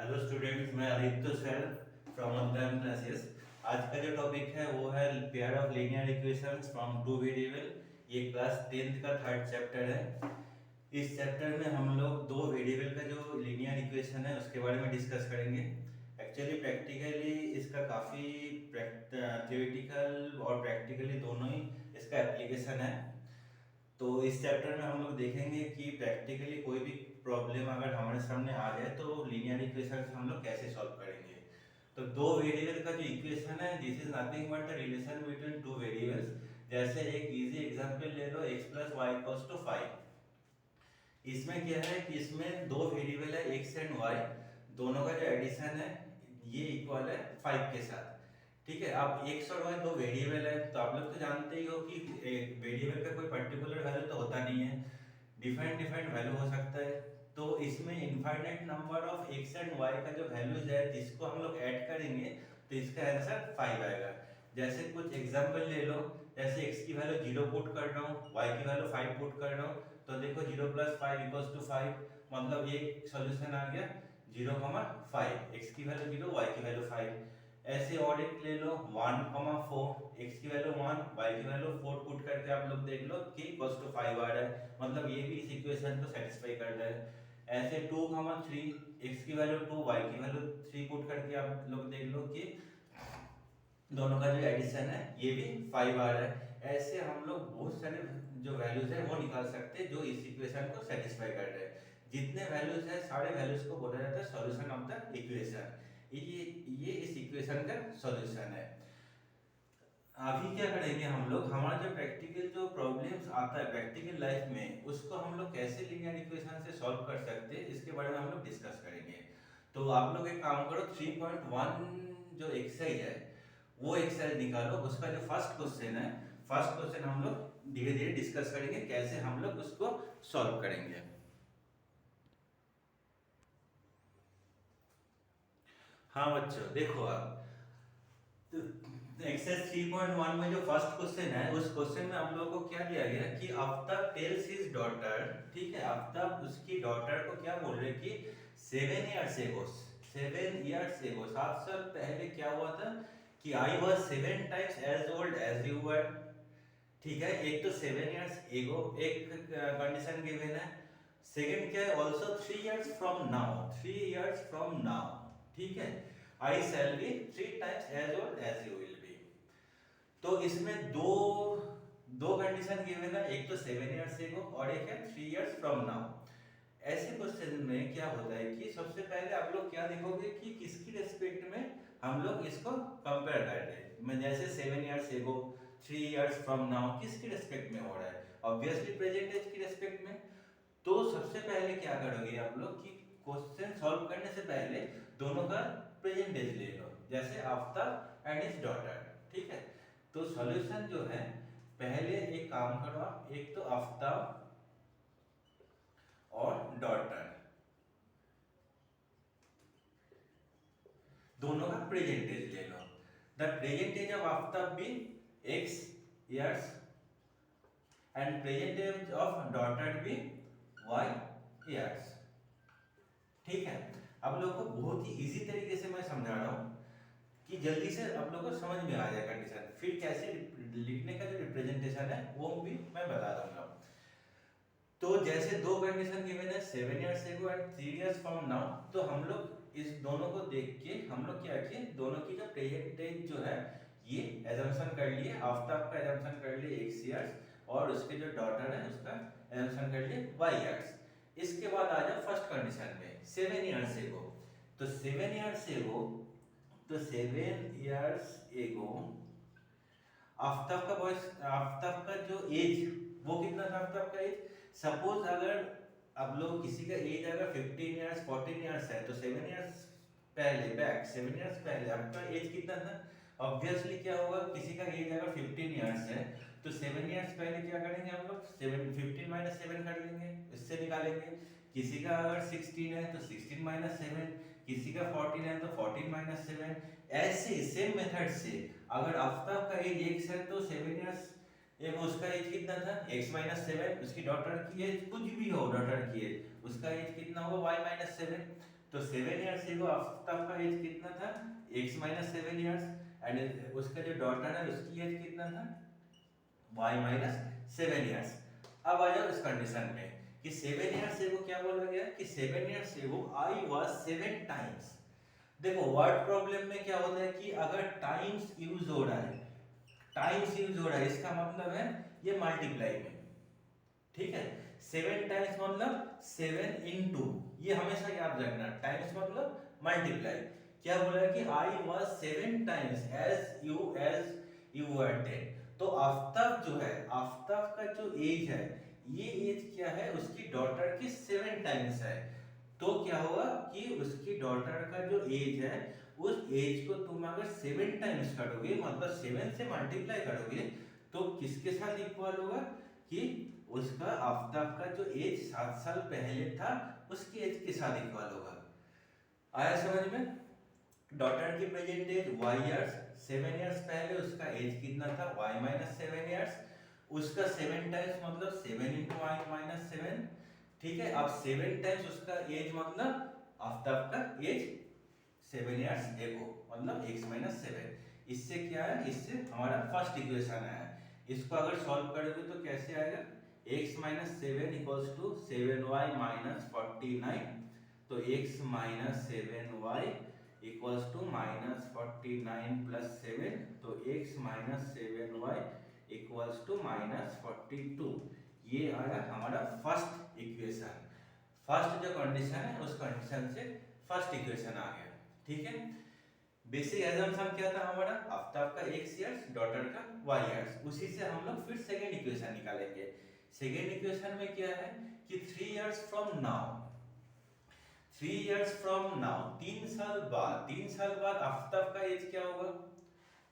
Hello students, मैं Aditya sir from online classes. आज का जो टॉपिक है वो है pair of linear equations from two variable. ये क्लास 10th का थर्ड चैप्टर है। इस चैप्टर में हम लोग दो वेरिएबल का जो लीनियर इक्वेशन है उसके बारे में डिस्कस करेंगे। एक्चुअली प्रैक्टिकली इसका काफ़ी थियोरेटिकल और प्रैक्टिकली दोनों ही इसका एप्लीकेशन है। तो इस चैप्टर में हम लोग देखेंगे कि प्रैक्टिकली कोई भी प्रॉब्लम अगर हमारे सामने आ जाए तो लीनियर इक्वेशन हम लोग कैसे सॉल्व करेंगे। तो दो वेरिएबल का जो इक्वेशन है, this is nothing but the relation between two variables. जैसे एक इजी एग्जांपल ले लो, x plus y equals to 5। इसमें क्या है कि इसमें दो वेरिएबल है x एंड y, दोनों का जो एडिशन है ये इक्वल है 5 के साथ। ठीक है, अब x और y दो वेरिएबल है तो आप लोग तो जानते ही हो कि वेरिएबल का कोई पर्टिकुलर वैल्यू तो होता नहीं है, डिफरेंट डिफरेंट वैल्यू हो सकता है। तो इसमें infinite number of x and y का जो वैल्यूज है जिसको हम लोग ऐड करेंगे तो इसका आंसर 5 आएगा। जैसे कुछ एग्जांपल ले लो, जैसे x की वैल्यू 0 पुट कर रहा हूँ, y की वैल्यू 5 पुट कर रहा हूँ, तो देखो 0 प्लस 5 इक्वल्स टू 5, मतलब ये सॉल्यूशन आ गया 0,5। x की वैल्यू 0, y की वैल्यू 5। ऐसे और एक ले लो 1,4, x की वैल्यू 1, y की वैल्यू 4 पुट करके आप लोग देख लो कि इक्वल्स टू 5 आ रहा है, मतलब ये भी इस इक्वेशन को सेटिस्फाई कर रहा है। ऐसे 2,3, x की वैल्यू 2, y की वैल्यू 3 पुट करके आप लोग देख लो कि दोनों का जो एडिशन है ये भी 5 आ रहा है। ऐसे हम लोग बहुत सारे जो वैल्यूज है वो निकाल सकते हैं जो इस इक्वेशन को सेटिस्फाई कर रहे हैं। जितने वैल्यूज है सारे वैल्यूज को बोला जाता है सॉल्यूशन ऑफ द इक्वेशन। ये इस इक्वेशन का सॉल्यूशन है। अभी क्या करेंगे हम लोग, हमारा जो प्रैक्टिकल जो प्रॉब्लम्स आता है प्रैक्टिकल लाइफ में उसको हम लोग कैसे लीनियर इक्वेशन से सॉल्व कर सकते हैं इसके बारे में हम लोग डिस्कस करेंगे। तो आप लोग एक काम करो, 3.1 जो एक्सरसाइज है वो एक्सरसाइज निकालो, उसका जो फर्स्ट क्वेश्चन है, फर्स्ट क्वेश्चन हम लोग धीरे धीरे डिस्कस करेंगे कैसे हम लोग उसको सॉल्व करेंगे। हाँ बच्चों देखो, आप एक्सरसाइज 3.1 में जो फर्स्ट क्वेश्चन है उस क्वेश्चन में हम लोगों को क्या दिया गया कि आफ्ताब टेल्स हिज डॉटर, ठीक है, आफ्ताब उसकी डॉटर को क्या बोल रहे कि 7 इयर्स एगो, 7 इयर्स एगो 7 साल पहले क्या हुआ था कि I was 7 times as old as you were. ठीक है, एक तो 7 इयर्स एगो एक कंडीशन गिवन है। सेकंड क्या है, also 3 years from now, 3 years from now. ठीक है, I shall be 3 times as old as you will be. तो इसमें दो दो कंडीशन गिवन है, एक तो 7 इयर्स एगो और एक है 3 इयर्स फ्रॉम नाउ। ऐसे क्वेश्चन में क्या होता है कि सबसे पहले आप लोग क्या देखोगे कि किसकी रेस्पेक्ट में हम लोग इसको कंपेयर कर रहे हैं। मैं जैसे 7 years ago, 3 years from now किसकी रेस्पेक्ट में हो रहा है, ऑब्वियसली प्रेजेंट एज की रेस्पेक्ट में। तो सबसे पहले क्या करोगे आप लोग कि क्वेश्चन सॉल्व करने से पहले दोनों का प्रेजेंट एज ले लो, जैसे आफ्ताब एंड हिज डॉटर। ठीक है, तो सॉल्यूशन जो है, पहले एक काम करो आप, एक तो आफ्ताब और डॉटर दोनों का प्रेजेंट एज ले लो। The present age of Aftab be x years and present age of daughter be y years. ठीक है, अब लोगों को बहुत ही इजी तरीके से मैं समझा रहा हूँ कि जल्दी से आप लोगों को समझ में आ जाए कंडीशन, फिर कैसे लिखने का जो रिप्रेजेंटेशन है वो भी मैं बता दूंगा। तो जैसे दो कंडीशन गिवन है, 7 years ago and 3 years from now, तो हम लोग इस दोनों को देख के हम लोग क्या किए, दोनों की जो प्रेजेंट एज जो है ये एजम्पशन कर लिए, आफ्ताब का एजम्पशन कर लिए x इयर्स और उसके जो डॉटर है उसका एजम्पशन कर लिए y इयर्स। इसके बाद आ जाओ फर्स्ट कंडीशन में 7 इयर्स एगो। तो 7 इयर्स एगो, तो 7 इयर्स एगो आफ्ताब का बॉयस, आफ्ताब का जो एज वो कितना था, आफ्ताब का एज, सपोज अगर अब लोग किसी का एज अगर 15 इयर्स 14 इयर्स है तो 7 इयर्स पहले बैक, 7 इयर्स पहले आपका एज कितना था। ऑब्वियसली क्या होगा, किसी का एज अगर 15 इयर्स है तो 7 इयर्स पहले क्या करेंगे हम लोग, 7 15 माइनस 7 कर लेंगे, इससे निकालेंगे। किसी का अगर 16 है तो 16 माइनस 7, किसी का 14 है तो 14 माइनस 7। ऐसे सेम मेथड से अगर आफ्ताब का एज x है तो 7 इयर्स एक उसका एज कितना था x माइनस 7, उसकी डॉटर की एज कुछ भी हो, डॉटर की एज उसका एज कितना होगा y माइनस 7। तो 7 ईयर्स एगो आफ्ताब का एज कितना था, x माइनस 7 ईयर्स, एंड उसका जो डॉटर है उसकी एज कितना था, y माइनस 7 ईयर्स। अब आ जाओ इस कंडीशन में कि 7 ईयर्स एगो क्या बोला गया कि 7 years ago I was 7 times. देखो वर्ड प्रॉब्लम में क्या होता है कि अगर टाइम्स यूज हो रहा है, टाइम्स यूज हो रहा है इसका मतलब है ये मल्टीप्लाई में, ठीक है। 7 टाइम्स मतलब 7 इंटू, ये हमेशा याद रखना, टाइम्स मतलब मल्टीप्लाई। क्या बोला है कि I was 7 times as you were 10। तो आफ्ताब जो है, आफ्ताब का जो एज है, ये एज क्या है उसकी डॉटर की 7 टाइम्स है। तो क्या होगा कि उसकी डॉटर का जो एज है उस एज को तुम अगर 7 टाइम्स करोगे मतलब 7 से मल्टीप्लाई करोगे तो किसके साथ इक्वल होगा कि उसका आफ्ताब का जो एज 7 साल पहले था उसके एज के साथ इक्वल होगा। आया समझ में? डॉटर की present age y years, 7 years पहले उसका एज कितना था y माइनस 7 इयर्स, उसका 7 टाइम्स मतलब 7 इंटू y माइनस 7, ठीक है। अब 7 टाइम्स उसका एज मतलब आफ्ताब का एज 7 इयर्स एगो मतलब x माइनस 7। इससे क्या है, इससे हमारा फर्स्ट इक्वेशन आया। इसको अगर सॉल्व करोगे तो कैसे आएगा, x minus 7 equals to 7y minus 49। तो x minus 7y equals to minus 49 plus 7, तो x minus 7y equals to minus 42। ये आया हमारा फर्स्ट इक्वेशन। फर्स्ट जो कंडीशन है उस कंडीशन से फर्स्ट इक्वेशन आ गया, ठीक है। बेसिक एजम्पशन क्या था हमारा, आफ्ताब का x इयर्स, डॉटर का y इयर्स। उसी से हम लोग फिर सेकेंड इक्वेशन निकालेंगे। सेकेंड इक्वेशन में क्या है कि 3 years from now, 3 years from now, 3 साल बाद, 3 साल बाद आफ्ताब का एज क्या होगा।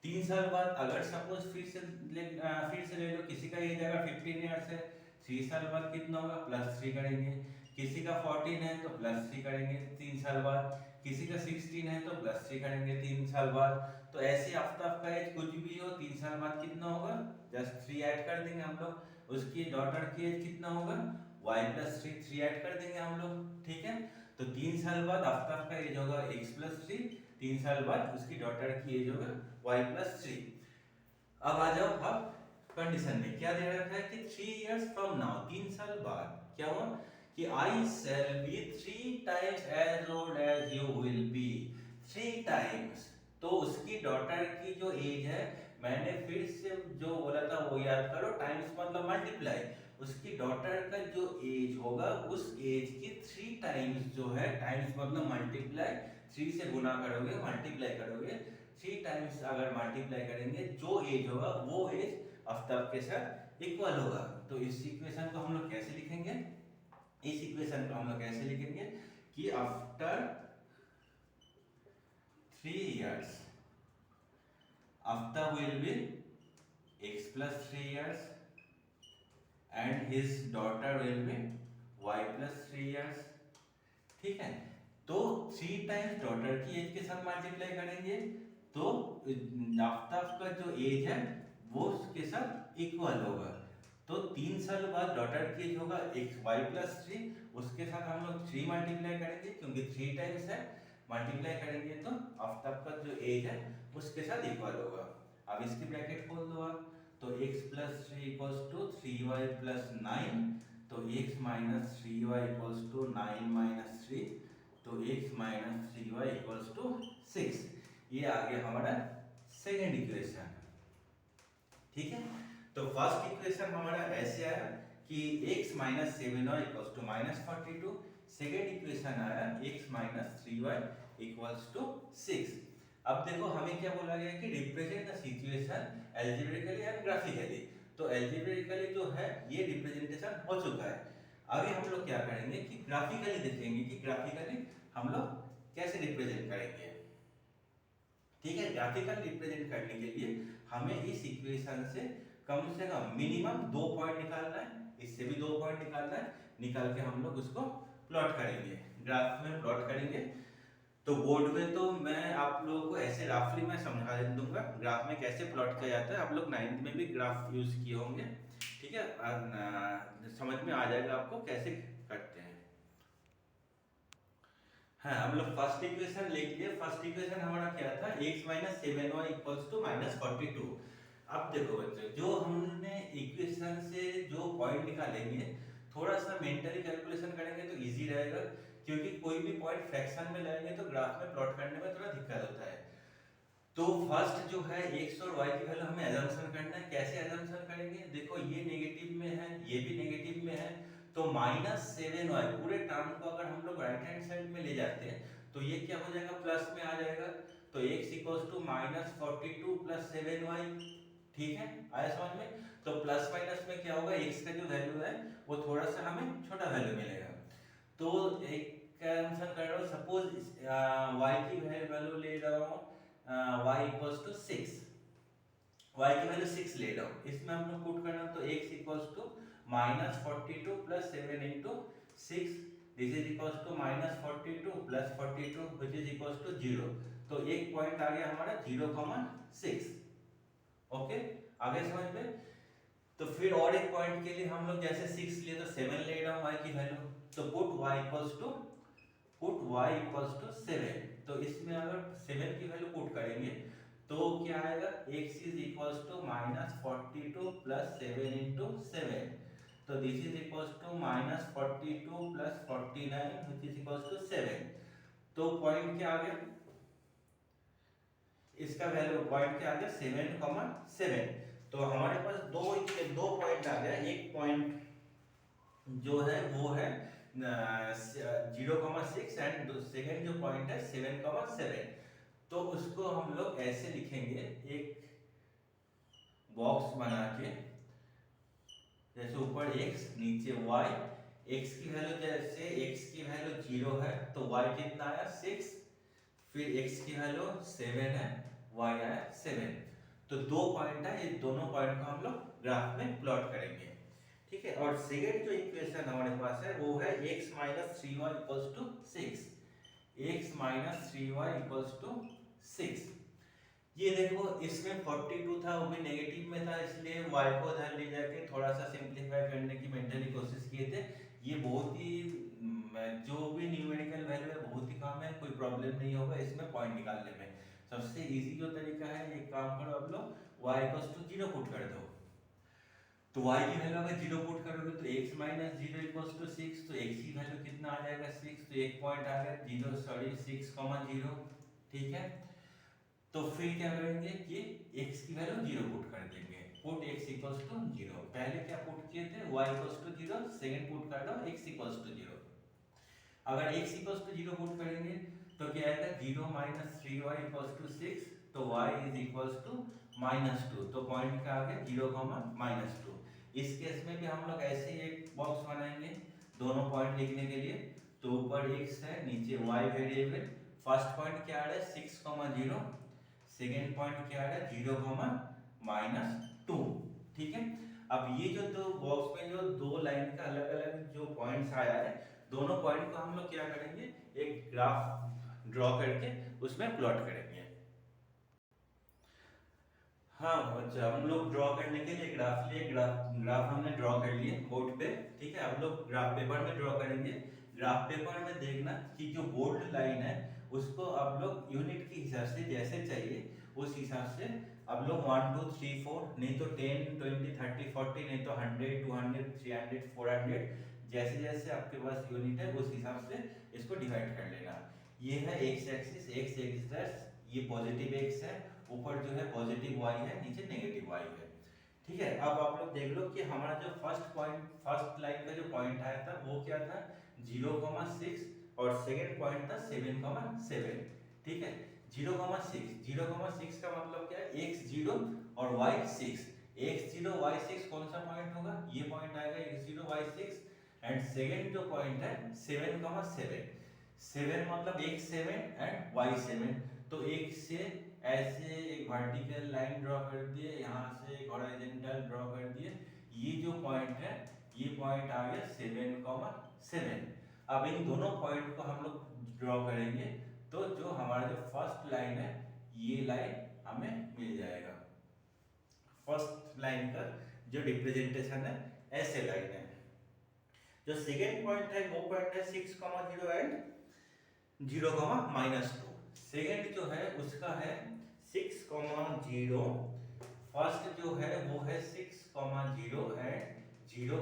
3 साल बाद अगर सपोज फिर से ले लो, किसी का एज अगर 15 इयर्स है, 3 साल बाद कितना होगा प्लस 3 करेंगे। किसी का 14 है तो प्लस 3 करेंगे 3 साल बाद, किसी का 16 है तो प्लस 3 करेंगे 3 साल बाद। तो ऐसे आफ्ताब का एज कुछ भी हो 3 साल बाद कितना होगा, जस्ट 3 ऐड कर देंगे हम लोग। उसकी डॉटर की एज कितना होगा y प्लस 3, 3 ऐड कर देंगे हम लोग, ठीक है। तो 3 साल बाद आफ्ताब का एज होगा x प्लस 3, 3 साल बाद उसकी डॉटर की एज होगा y प्लस 3। अब आ जाओ अब कंडीशन में क्या दे रखा है कि 3 इयर्स फ्रॉम नाउ, 3 साल बाद क्या हुआ कि I shall be 3 times as old as you will be, 3 times. तो उसकी डॉटर की जो एज है, मैंने फिर से जो बोला था वो याद करो, टाइम्स मतलब मल्टीप्लाई। उसकी डॉटर का जो एज होगा उस एज की 3 टाइम्स जो है, टाइम्स मतलब मल्टीप्लाई, 3 से गुना करोगे मल्टीप्लाई करोगे, 3 टाइम्स अगर मल्टीप्लाई करेंगे जो एज होगा वो एज आफ्ताब के साथ इक्वल होगा। तो इस इक्वेशन को हम लोग कैसे लिखेंगे, इस इक्वेशन को हम लोग कैसे लिखेंगे कि after 3 years Aftab will be x plus 3 years and his daughter will be y plus 3 years, ठीक है। तो 3 टाइम्स डॉटर की एज के साथ मल्टीप्लाई करेंगे तो आफ्ताब का जो एज है वो उसके साथ इक्वल होगा। तो 3 साल बाद डॉटर की एज होगा x y प्लस 3, उसके साथ हम लोग 3 मल्टीप्लाई करेंगे क्योंकि 3 टाइम्स है, मल्टीप्लाई करेंगे तो आफ्ताब का जो एज है उसके साथ इक्वल होगा। अब इसकी ब्रैकेट खोल दो आप, तो x plus 3 equals to 3y plus 9, तो x minus 3y equals to 9 minus 3, तो x minus 3y equals to 6। ये आ गया हमारा सेकेंड इक्वेशन, ठीक है। तो फर्स्ट इक्वेशन हमारा ऐसे आया कि x minus 7y equals to minus 42, second equation आया x minus 3y equals to 6। अब देखो हमें क्या बोला गया कि represent the situation algebraically and graphically. तो अलजेब्रिकली जो है ये रिप्रेजेंटेशन हो चुका है, अभी हम लोग क्या करेंगे कि ग्राफिकली देखेंगे कि ग्राफिकली हम लोग कैसे रिप्रेजेंट करेंगे, ठीक है। ग्राफिकल रिप्रेजेंट करने के लिए हमें इस इक्वेशन से कम मिनिमम 2 पॉइंट निकालना है, इससे भी 2 पॉइंट निकालना है, निकाल के हम लोग उसको प्लॉट करेंगे, ग्राफ में प्लॉट करेंगे। तो बोर्ड में तो मैं आप लोगों को ऐसे रफली मैं समझा दूंगा ग्राफ में कैसे प्लॉट किया जाता है, आप लोग 9th में भी ग्राफ यूज किए होंगे, ठीक है। समझ में आ जाएगा आपको कैसे करते हैं। हाँ, हम लोग फर्स्ट इक्वेशन लिख दिए। फर्स्ट इक्वेशन हमारा क्या था, x minus 7y equals to minus 42। अब देखो बच्चों, जो हमने इक्वेशन से जो पॉइंट निकालेंगे, थोड़ा सा मेंटली कैलकुलेशन करेंगे तो इजी रहेगा, क्योंकि कोई भी पॉइंट फ्रैक्शन में लाएंगे तो ग्राफ में प्लॉट करने में थोड़ा दिक्कत होता है। तो फर्स्ट जो है x और y की वैल्यू हमें अजम्पशन करना है। कैसे अजम्पशन करेंगे, देखो ये नेगेटिव में है, ये भी नेगेटिव में है, तो माइनस 7y पूरे टर्म को अगर हम लोग राइट हैंड साइड में ले जाते हैं तो ये क्या हो जाएगा, प्लस में आ जाएगा। तो x equals to minus 42 plus 7y। ठीक है, आया समझ में। तो प्लस माइनस में क्या होगा, x का जो वैल्यू है वो थोड़ा सा हमें छोटा वैल्यू मिलेगा। तो एक आंसर कर रहा हूँ, सपोज y की वैल्यू ले रहा हूँ y इक्वल्स टू 6, y की वैल्यू 6 ले रहा हूँ। इसमें हम लोग पुट करना, तो x equals to minus 42 plus 7 into 6, this is equals to minus 42 plus 42 which is equals to 0। तो एक पॉइंट आ गया हमारा 0,6। ओके, आगे समझ में। तो फिर और एक पॉइंट के लिए हम लोग जैसे 6 लिए तो 7 ले रहा हूँ y की वैल्यू, तो पुट y इक्वल्स टू 7। तो इसमें अगर 7 की वैल्यू पुट करेंगे तो क्या आएगा, x is equals to minus 42 plus 7 into 7, तो this is equals to minus 42 plus 49 which is equals to 7। तो पॉइंट क्या आ गया, इसका वैल्यू पॉइंट क्या आ गया, 7,7। तो हमारे पास दो पॉइंट आ गया। एक पॉइंट जो है वो है 0,6 एंड सेकेंड जो पॉइंट है 7,7। तो उसको हम लोग ऐसे लिखेंगे, एक बॉक्स बना के, जैसे ऊपर x नीचे y। x की वैल्यू, जैसे x की वैल्यू 0 है तो y कितना आया 6, फिर x की वैल्यू 7 है, y आया 7। तो दो पॉइंट है, ये दोनों पॉइंट को हम लोग ग्राफ में प्लॉट करेंगे। ठीक है, और सेकंड जो इक्वेशन हमारे पास है वो है x minus 3y equals to 6। x minus 3y equals to 6। ये देखो, इसमें 42 था, वो भी नेगेटिव में था, इसलिए y को उधर ले जाके थोड़ा सा सिंपलीफाई करने की मेंटली कोशिश किए थे। ये बहुत ही जो भी न्यूमेरिकल वैल्यू है बहुत ही कम है, कोई प्रॉब्लम नहीं होगा इसमें पॉइंट निकालने में। सबसे इजी जो तरीका है, एक काम करो आप लोग, y इक्वल्स टू 0 पुट कर दो। तो y की वैल्यू अगर 0 पुट करोगे तो x माइनस 0 इक्वल्स टू 6, तो x की वैल्यू कितना आ जाएगा 6, तो एक पॉइंट आ गया 6,0। ठीक है, तो फिर क्या करेंगे कि x की वैल्यू 0 पुट कर देंगे, पुट x इक्वल्स टू 0। पहले क्या पुट किए थे, y equals to 0, second put कर दो x इक्वल्स टू 0। अगर x इक्वल्स टू 0 पुट करेंगे तो क्या आएगा, 0 माइनस 3y इक्वल्स टू 6, तो y इज इक्वल्स टू -2। तो पॉइंट क्या आ गया 0,-2। इस केस में भी हम लोग ऐसे ही एक बॉक्स बनाएंगे दोनों पॉइंट लिखने के लिए। तो ऊपर x है, नीचे y वेरिएबल। फर्स्ट पॉइंट क्या आ रहा है 6,0, सेकेंड पॉइंट क्या आ रहा है 0,-2। ठीक है, अब ये जो दो बॉक्स में जो दो लाइन का अलग अलग जो पॉइंट्स आया है, दोनों पॉइंट को हम लोग क्या करेंगे, एक ग्राफ ड्रॉ करके उसमें प्लॉट करेंगे। हाँ अच्छा, हम लोग ड्रॉ करने के लिए ग्राफ लिए, ग्राफ हमने ड्रॉ कर लिए बोर्ड पे। ठीक है, हम लोग ग्राफ पेपर में ड्रॉ करेंगे। ग्राफ पेपर में देखना कि जो बोल्ड लाइन है उसको आप लोग यूनिट के हिसाब से जैसे चाहिए उस हिसाब से आप लोग 1 2 3 4, नहीं तो 10 20 30 40, नहीं तो 100 200 300 400, जैसे जैसे आपके पास यूनिट है उस हिसाब से इसको डिवाइड कर लेना। ये है एक्स एक्सिस, एक्स एक्सिस, ये पॉजिटिव एक्स है, ऊपर जो है पॉजिटिव y है, नीचे नेगेटिव y है। ठीक है, अब आप लोग देख लो कि हमारा जो फर्स्ट लाइन का जो पॉइंट आया था वो क्या था 0,6, और सेकंड पॉइंट था 7,7। ठीक है, 0,6 का मतलब क्या है, x0 और y6। x0 y6 कौन सा पॉइंट होगा, ये पॉइंट आएगा x0 y6। एंड सेकंड जो पॉइंट है 7,7, 7 मतलब x7 एंड y7। तो एक से ऐसे एक वर्टिकल लाइन ड्रॉ कर दिए, यहाँ से एक हॉरिजॉन्टल ड्रॉ कर दिए, ये जो पॉइंट है ये पॉइंट आ गया 7,7। अब इन दोनों पॉइंट को हम लोग ड्रॉ करेंगे तो जो हमारा जो फर्स्ट लाइन है ये लाइन हमें मिल जाएगा। फर्स्ट लाइन का जो रिप्रेजेंटेशन है ऐसे लाइन है। जो सेकेंड पॉइंट है वो पॉइंट है 6,0 एंड 0, -2। सेकेंड जो है उसका है 6, 0। फर्स्ट जो है वो है 6, 0 एंड 0,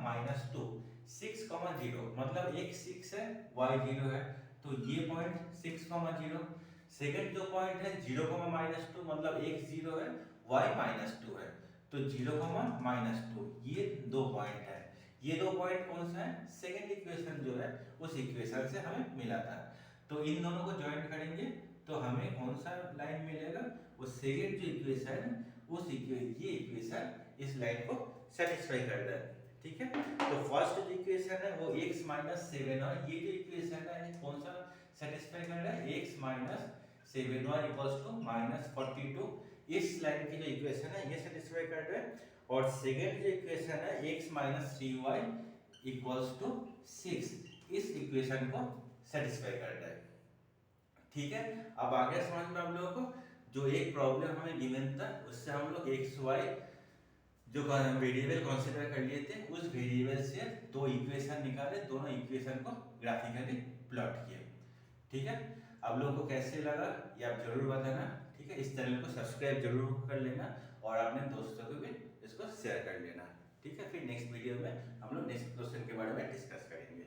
-2। 6, 0 मतलब एक 6 है, y 0 है, तो ये पॉइंट 6, 0। सेकेंड जो पॉइंट है 0, -2 मतलब एक 0 है, y -2 है, तो 0, -2 ये दो पॉइंट है। ये दो पॉइंट कौन सा है? सेकेंड इक्वेशन जो है उस इक्वेशन से हमें मिला था। तो इन दोनों को ज्वाइन करेंगे तो हमें कौन सा लाइन मिलेगा? वो सेकेंड जो इक्वेशन ये इक्वेशन इस लाइन को सेटिस्फाई कर रहा है। ठीक है, तो फर्स्ट जो इक्वेशन है वो x - 7 और ये जो इक्वेशन है ये कौन सा सेटिस्फाई कर रहा है? x - 7y = -42। इस लाइन की जो इक्वेशन है ये सेटिस्फाई कर रहा है। और सेकेंड जो इक्वेशन है x - 3y = 6, इस इक्वेशन को सेटिस्फाई कर रहा है। ठीक है, अब आगे समझ में आप लोगों को जो एक प्रॉब्लम हमें गिवन था उससे हम लोग एक्स वाई जो वेरिएबल कंसीडर कर लिए थे, उस वेरिएबल से दो इक्वेशन निकाले, दोनों इक्वेशन को ग्राफिकली प्लॉट किए। ठीक है, आप लोगों को कैसे लगा ये आप जरूर बताना। ठीक है, इस चैनल को सब्सक्राइब जरूर कर लेना और अपने दोस्तों को भी इसको शेयर कर लेना। ठीक है, फिर नेक्स्ट वीडियो में हम लोग नेक्स्ट क्वेश्चन के बारे में डिस्कस करेंगे।